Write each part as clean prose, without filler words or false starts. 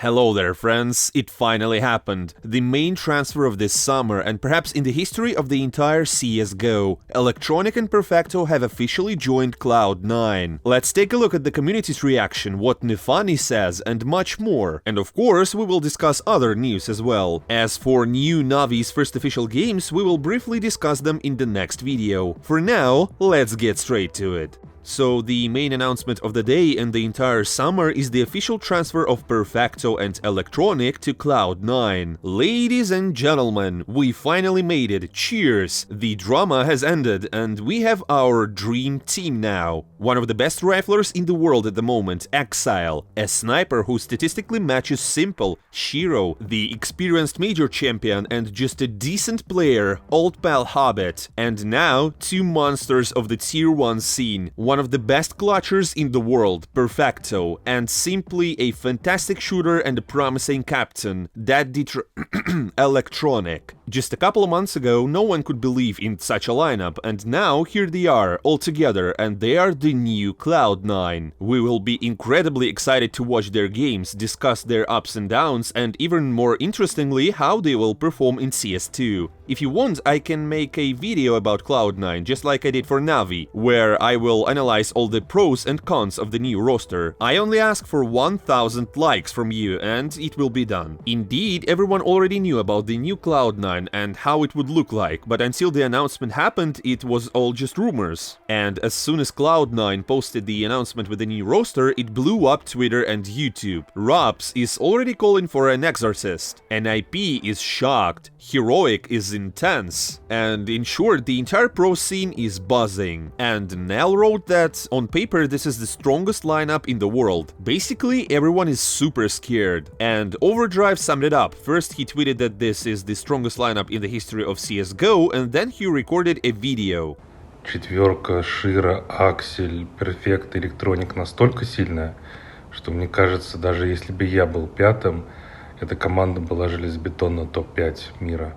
Hello there, friends. It finally happened. The main transfer of this summer, and perhaps in the history of the entire CSGO. Electronic and Perfecto have officially joined Cloud9. Let's take a look at the community's reaction, what Nefani says, and much more. And of course, we will discuss other news as well. As for new Navi's first official games, we will briefly discuss them in the next video. For now, let's get straight to it. So the main announcement of the day and the entire summer is the official transfer of Perfecto and Electronic to Cloud9. Ladies and gentlemen, we finally made it. Cheers! The drama has ended and we have our dream team now. One of the best riflers in the world at the moment, Exile, a sniper who statistically matches Simple, Shiro, the experienced major champion and just a decent player, Old Pal Hobbit, and now two monsters of the tier 1 scene. One of the best clutchers in the world, Perfecto, and simply a fantastic shooter and a promising captain, Electronic. Just a couple of months ago, no one could believe in such a lineup, and now here they are, all together, and they are the new Cloud9. We will be incredibly excited to watch their games, discuss their ups and downs, and even more interestingly, how they will perform in CS2. If you want, I can make a video about Cloud9, just like I did for Navi, where I will analyze all the pros and cons of the new roster. I only ask for 1000 likes from you, and it will be done. Indeed, everyone already knew about the new Cloud9 and how it would look like, but until the announcement happened, it was all just rumors. And as soon as Cloud9 posted the announcement with the new roster, it blew up Twitter and YouTube. Robs is already calling for an exorcist, NIP is shocked, Heroic is intense, and in short, the entire pro scene is buzzing. And Nell wrote that, on paper, this is the strongest lineup in the world. Basically, everyone is super scared. And Overdrive summed it up. First, he tweeted that this is the strongest lineup in the history of CSGO, and then he recorded a video. Четверка, Шира, Аксель, Перфект, Электроник настолько сильная, что мне кажется, даже если бы я был пятым, эта команда была железобетонно топ-5 мира.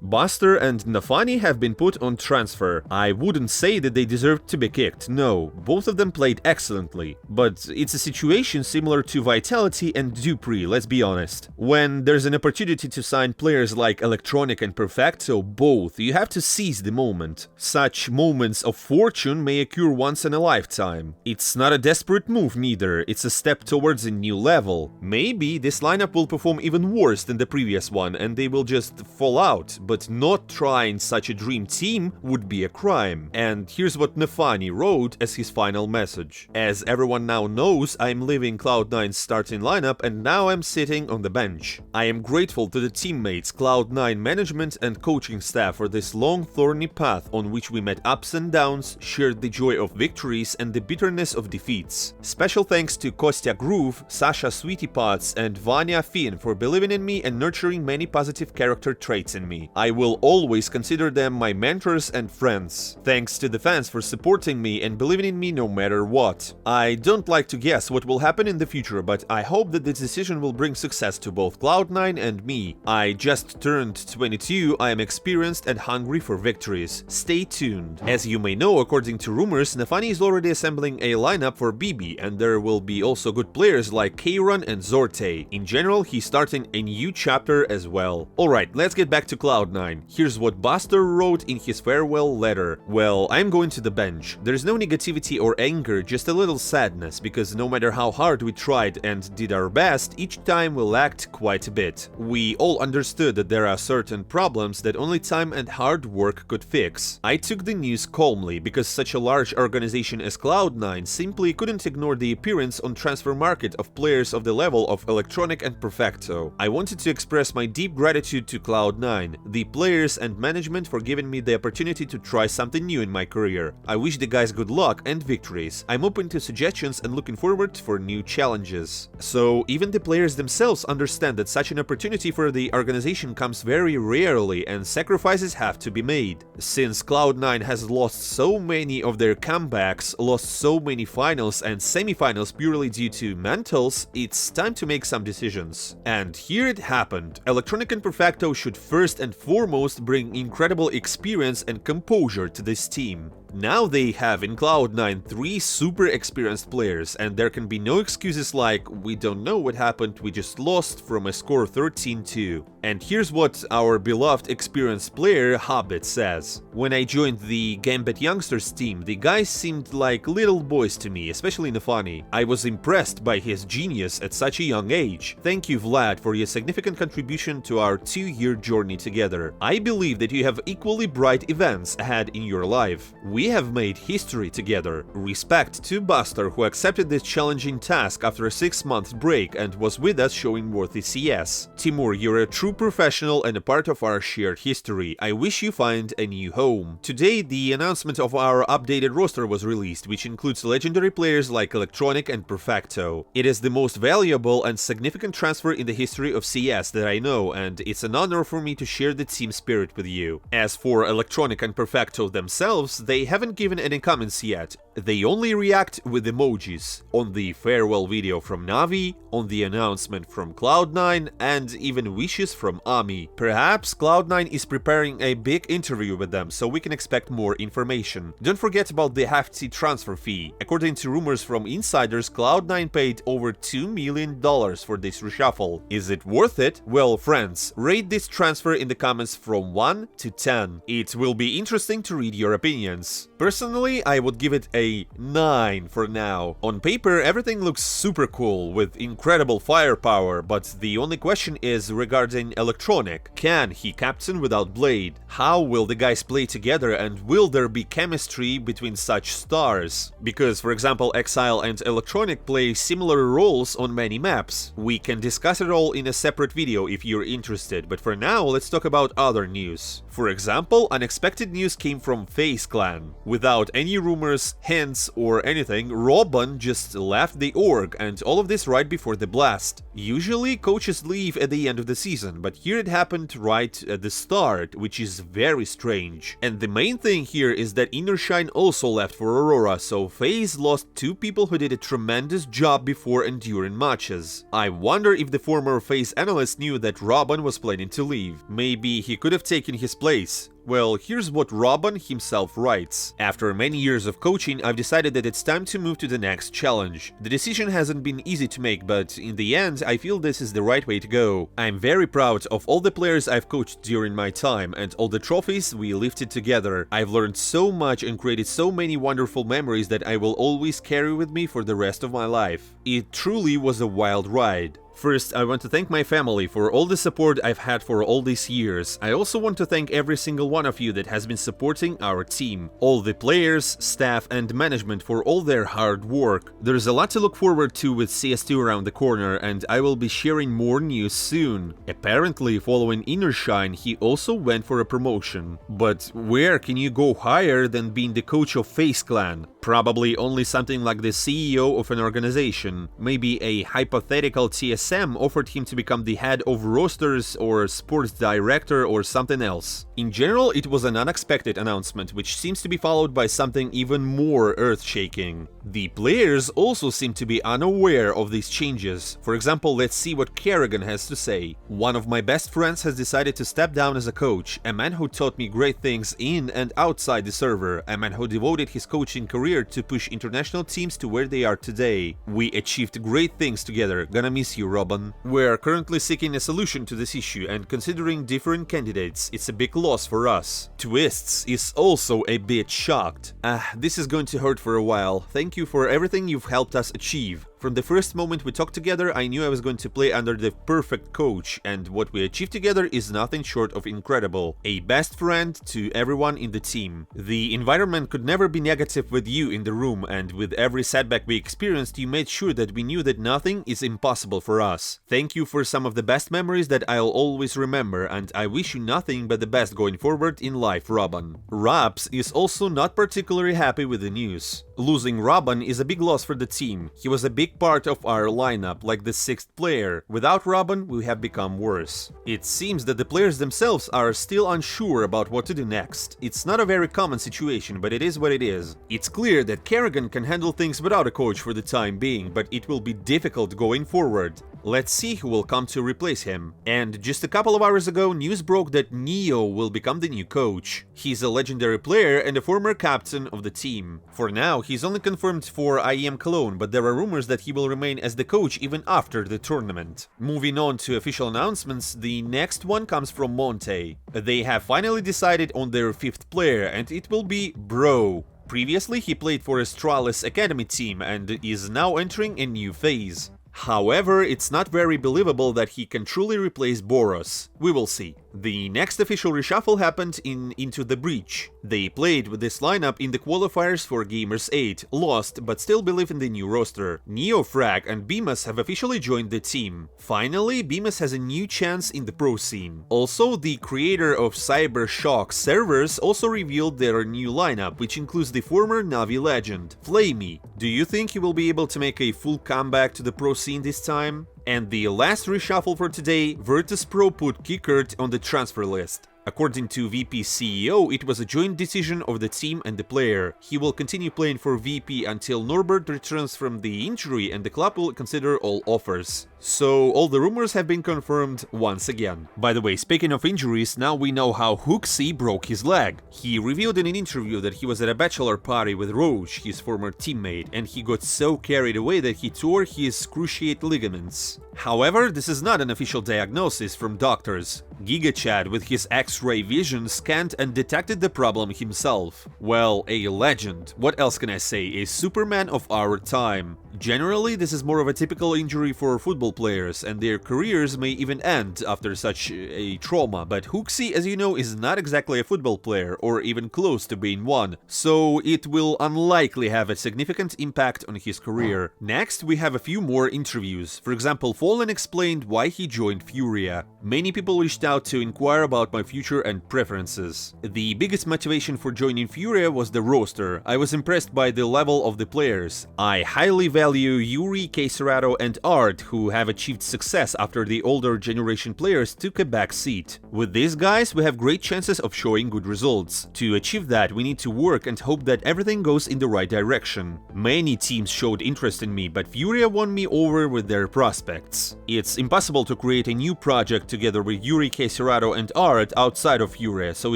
Buster and Nefani have been put on transfer. I wouldn't say that they deserved to be kicked, no, both of them played excellently. But it's a situation similar to Vitality and Dupree, let's be honest. When there's an opportunity to sign players like Electronic and Perfecto, both, you have to seize the moment. Such moments of fortune may occur once in a lifetime. It's not a desperate move neither, it's a step towards a new level. Maybe this lineup will perform even worse than the previous one and they will just fall out. But not trying such a dream team would be a crime. And here's what Nefani wrote as his final message. As everyone now knows, I'm leaving Cloud9's starting lineup and now I'm sitting on the bench. I am grateful to the teammates, Cloud9 management and coaching staff for this long thorny path on which we met ups and downs, shared the joy of victories and the bitterness of defeats. Special thanks to Kostya Groove, Sasha Sweetie Pots and Vanya Finn for believing in me and nurturing many positive character traits in me. I will always consider them my mentors and friends. Thanks to the fans for supporting me and believing in me no matter what. I don't like to guess what will happen in the future, but I hope that this decision will bring success to both Cloud9 and me. I just turned 22, I am experienced and hungry for victories. Stay tuned. As you may know, according to rumors, Nefani is already assembling a lineup for BB, and there will be also good players like Kayron and Zorte. In general, he's starting a new chapter as well. Alright, let's get back to Cloud9. Here's what Buster wrote in his farewell letter. Well, I'm going to the bench. There's no negativity or anger, just a little sadness, because no matter how hard we tried and did our best, each time we lacked quite a bit. We all understood that there are certain problems that only time and hard work could fix. I took the news calmly, because such a large organization as Cloud9 simply couldn't ignore the appearance on transfer market of players of the level of Electronic and Perfecto. I wanted to express my deep gratitude to Cloud9, the players and management for giving me the opportunity to try something new in my career. I wish the guys good luck and victories. I'm open to suggestions and looking forward for new challenges. So even the players themselves understand that such an opportunity for the organization comes very rarely and sacrifices have to be made. Since Cloud9 has lost so many of their comebacks, lost so many finals and semifinals purely due to mentals, it's time to make some decisions. And here it happened. Electronic and Perfecto should first and foremost bring incredible experience and composure to this team. Now they have in Cloud9 3 super experienced players, and there can be no excuses like, we don't know what happened, we just lost from a score 13-2. And here's what our beloved experienced player Hobbit says. When I joined the Gambit Youngsters team, the guys seemed like little boys to me, especially Nafani. I was impressed by his genius at such a young age. Thank you, Vlad, for your significant contribution to our 2-year journey together. I believe that you have equally bright events ahead in your life. We have made history together. Respect to Buster, who accepted this challenging task after a 6-month break and was with us showing worthy CS. Timur, you're a true professional and a part of our shared history. I wish you find a new home. Today, the announcement of our updated roster was released, which includes legendary players like Electronic and Perfecto. It is the most valuable and significant transfer in the history of CS that I know, and it's an honor for me to share the team spirit with you. As for Electronic and Perfecto themselves, they haven't given any comments yet. They only react with emojis. On the farewell video from Navi, on the announcement from Cloud9, and even wishes from Ami. Perhaps Cloud9 is preparing a big interview with them, so we can expect more information. Don't forget about the hefty transfer fee. According to rumors from insiders, Cloud9 paid over $2 million for this reshuffle. Is it worth it? Well, friends, rate this transfer in the comments from 1 to 10. It will be interesting to read your opinions. Personally, I would give it a 9 for now. On paper, everything looks super cool, with incredible firepower, but the only question is regarding Electronic. Can he captain without Blade? How will the guys play together, and will there be chemistry between such stars? Because, for example, Exile and Electronic play similar roles on many maps. We can discuss it all in a separate video if you're interested, but for now, let's talk about other news. For example, unexpected news came from FaZe clan. Without any rumors, hints, or anything, Robin just left the org, and all of this right before the blast. Usually, coaches leave at the end of the season, but here it happened right at the start, which is very strange. And the main thing here is that Innershine also left for Aurora, so FaZe lost 2 people who did a tremendous job before and during matches. I wonder if the former FaZe analyst knew that Robin was planning to leave. Maybe he could have taken his place. Well, here's what Robin himself writes. After many years of coaching, I've decided that it's time to move to the next challenge. The decision hasn't been easy to make, but in the end, I feel this is the right way to go. I'm very proud of all the players I've coached during my time and all the trophies we lifted together. I've learned so much and created so many wonderful memories that I will always carry with me for the rest of my life. It truly was a wild ride. First, I want to thank my family for all the support I've had for all these years. I also want to thank every single one of you that has been supporting our team. All the players, staff, and management for all their hard work. There's a lot to look forward to with CS2 around the corner, and I will be sharing more news soon. Apparently, following Innershine, he also went for a promotion. But where can you go higher than being the coach of FaZe clan? Probably only something like the CEO of an organization. Maybe a hypothetical TSM offered him to become the head of rosters or sports director or something else. In general, it was an unexpected announcement, which seems to be followed by something even more earth-shaking. The players also seem to be unaware of these changes. For example, let's see what Kerrigan has to say. One of my best friends has decided to step down as a coach, a man who taught me great things in and outside the server, a man who devoted his coaching career to push international teams to where they are today. We achieved great things together, gonna miss you, Robin. We're currently seeking a solution to this issue and considering different candidates. It's a big loss for us. Twists is also a bit shocked. This is going to hurt for a while. Thank you for everything you've helped us achieve. From the first moment we talked together, I knew I was going to play under the perfect coach, and what we achieved together is nothing short of incredible. A best friend to everyone in the team. The environment could never be negative with you in the room, and with every setback we experienced, you made sure that we knew that nothing is impossible for us. Thank you for some of the best memories that I'll always remember, and I wish you nothing but the best going forward in life, Robin. Raps is also not particularly happy with the news. Losing Robin is a big loss for the team. He was a big big part of our lineup, like the 6th player. Without Robin, we have become worse. It seems that the players themselves are still unsure about what to do next. It's not a very common situation, but it is what it is. It's clear that Kerrigan can handle things without a coach for the time being, but it will be difficult going forward. Let's see who will come to replace him. And just a couple of hours ago, news broke that Neo will become the new coach. He's a legendary player and a former captain of the team. For now, he's only confirmed for IEM Cologne, but there are rumors that he will remain as the coach even after the tournament. Moving on to official announcements, the next one comes from Monte. They have finally decided on their 5th player, and it will be Bro. Previously, he played for Astralis Academy team and is now entering a new phase. However, it's not very believable that he can truly replace Boros. We will see. The next official reshuffle happened in Into the Breach. They played with this lineup in the qualifiers for Gamers 8, lost, but still believe in the new roster. Neofrag and Bemis have officially joined the team. Finally, Bemis has a new chance in the pro scene. Also, the creator of Cybershock servers also revealed their new lineup, which includes the former Navi legend, Flamey. Do you think he will be able to make a full comeback to the pro scene this time? And the last reshuffle for today, Virtus Pro put Kickert on the transfer list. According to VP CEO, it was a joint decision of the team and the player. He will continue playing for VP until Norbert returns from the injury and the club will consider all offers. So all the rumors have been confirmed once again. By the way, speaking of injuries, now we know how Hooxi broke his leg. He revealed in an interview that he was at a bachelor party with Roach, his former teammate, and he got so carried away that he tore his cruciate ligaments. However, this is not an official diagnosis from doctors. GigaChad with his X-ray vision scanned and detected the problem himself. Well, a legend. What else can I say? A Superman of our time. Generally, this is more of a typical injury for football players, and their careers may even end after such a trauma, but Hooxi, as you know, is not exactly a football player, or even close to being one, so it will unlikely have a significant impact on his career. Next, we have a few more interviews. For example, Fallen explained why he joined Furia. Many people reached out to inquire about my future and preferences. The biggest motivation for joining Furia was the roster. I was impressed by the level of the players. I highly value Yuri, Keserato, and Art, who have achieved success after the older generation players took a back seat. With these guys, we have great chances of showing good results. To achieve that, we need to work and hope that everything goes in the right direction. Many teams showed interest in me, but Furia won me over with their prospects. It's impossible to create a new project together with Yuri, Keserato, and Art outside of Furia, so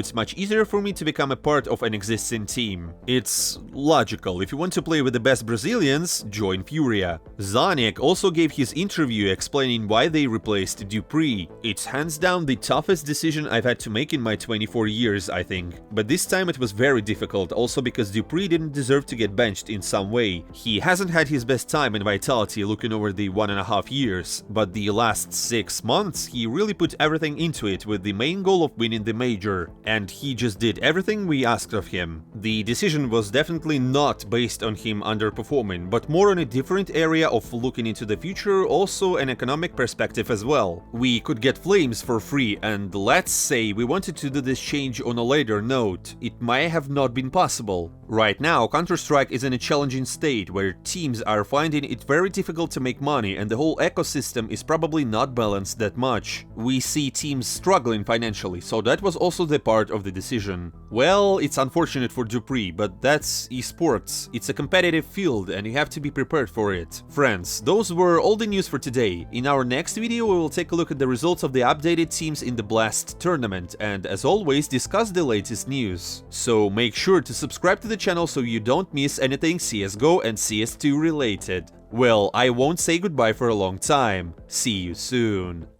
it's much easier for me to become a part of an existing team. It's logical. If you want to play with the best Brazilians, join Furia. Zonic also gave his interview explaining why they replaced Dupree. It's hands down the toughest decision I've had to make in my 24 years, I think. But this time it was very difficult, also because Dupree didn't deserve to get benched in some way. He hasn't had his best time in Vitality looking over the 1.5 years, but the last 6 months he really put everything into it with the main goal of winning the major. And he just did everything we asked of him. The decision was definitely not based on him underperforming, but more on a different area of looking into the future, also an economic perspective as well. We could get Flames for free, and let's say we wanted to do this change on a later note. It might have not been possible. Right now, Counter-Strike is in a challenging state where teams are finding it very difficult to make money and the whole ecosystem is probably not balanced that much. We see teams struggling financially, so that was also the part of the decision. Well, it's unfortunate for Dupree, but that's esports. It's a competitive field and you have to be prepared for it. Friends, those were all the news for today. In our next video, we will take a look at the results of the updated teams in the Blast tournament and, as always, discuss the latest news. So make sure to subscribe to the channel so you don't miss anything CSGO and CS2 related. Well, I won't say goodbye for a long time. See you soon.